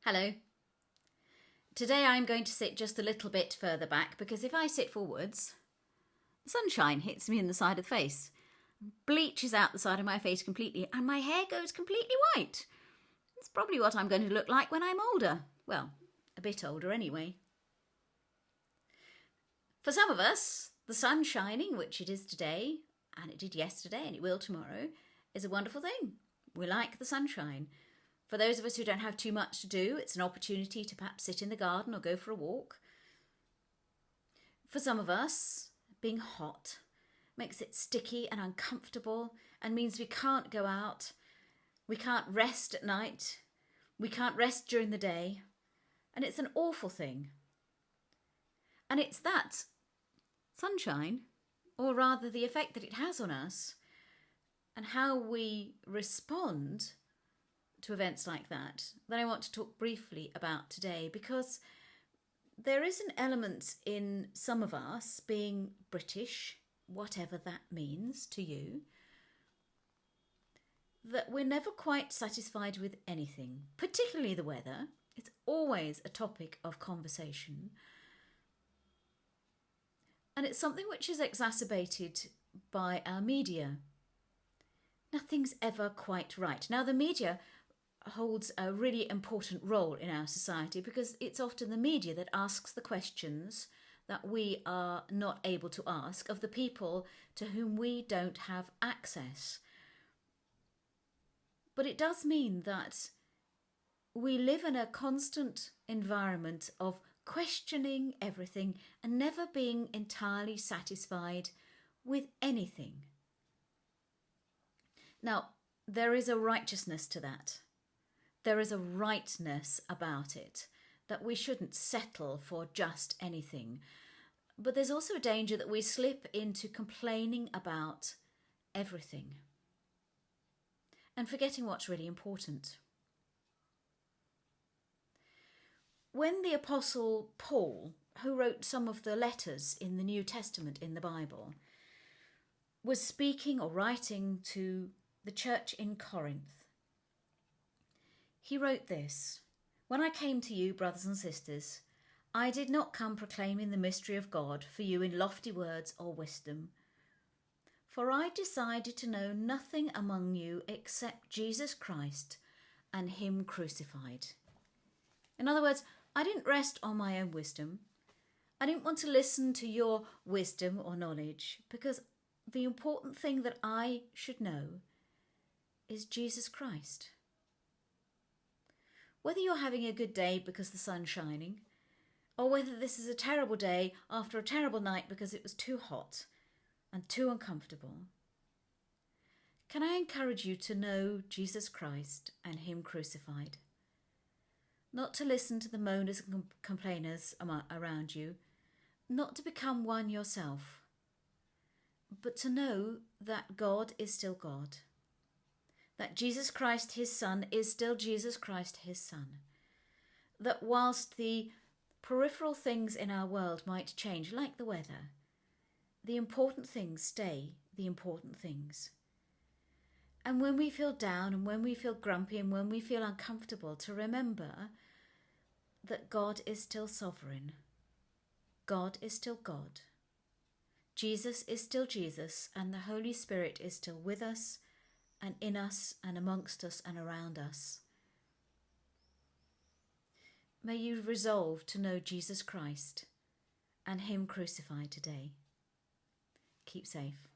Hello. Today I'm going to sit just a little bit further back because if I sit forwards, the sunshine hits me in the side of the face, bleaches out the side of my face completely, and my hair goes completely white. It's probably what I'm going to look like when I'm older. Well, a bit older anyway. For some of us, the sun shining, which it is today, and it did yesterday, and it will tomorrow, is a wonderful thing. We like the sunshine. For those of us who don't have too much to do, it's an opportunity to perhaps sit in the garden or go for a walk. For some of us, being hot makes it sticky and uncomfortable and means we can't go out, we can't rest at night, we can't rest during the day, and it's an awful thing. And it's that sunshine, or rather the effect that it has on us, and how we respond to events like that I want to talk briefly about today, because there is an element in some of us being British, whatever that means to you, that we're never quite satisfied with anything, particularly the weather. It's always a topic of conversation. And it's something which is exacerbated by our media. Nothing's ever quite right. Now, the media holds a really important role in our society because it's often the media that asks the questions that we are not able to ask of the people to whom we don't have access. But it does mean that we live in a constant environment of questioning everything and never being entirely satisfied with anything. Now, there is a righteousness to that. There is a rightness about it, that we shouldn't settle for just anything. But there's also a danger that we slip into complaining about everything and forgetting what's really important. When the Apostle Paul, who wrote some of the letters in the New Testament in the Bible, was speaking or writing to the church in Corinth, he wrote this: "When I came to you, brothers and sisters, I did not come proclaiming the mystery of God for you in lofty words or wisdom. For I decided to know nothing among you except Jesus Christ and Him crucified." In other words, I didn't rest on my own wisdom. I didn't want to listen to your wisdom or knowledge, because the important thing that I should know is Jesus Christ. Whether you're having a good day because the sun's shining, or whether this is a terrible day after a terrible night because it was too hot and too uncomfortable, can I encourage you to know Jesus Christ and Him crucified? Not to listen to the moaners and complainers around you, not to become one yourself, but to know that God is still God. That Jesus Christ, His Son, is still Jesus Christ, His Son. That whilst the peripheral things in our world might change, like the weather, the important things stay the important things. And when we feel down and when we feel grumpy and when we feel uncomfortable, to remember that God is still sovereign. God is still God. Jesus is still Jesus, and the Holy Spirit is still with us and in us and amongst us and around us. May you resolve to know Jesus Christ and Him crucified today. Keep safe.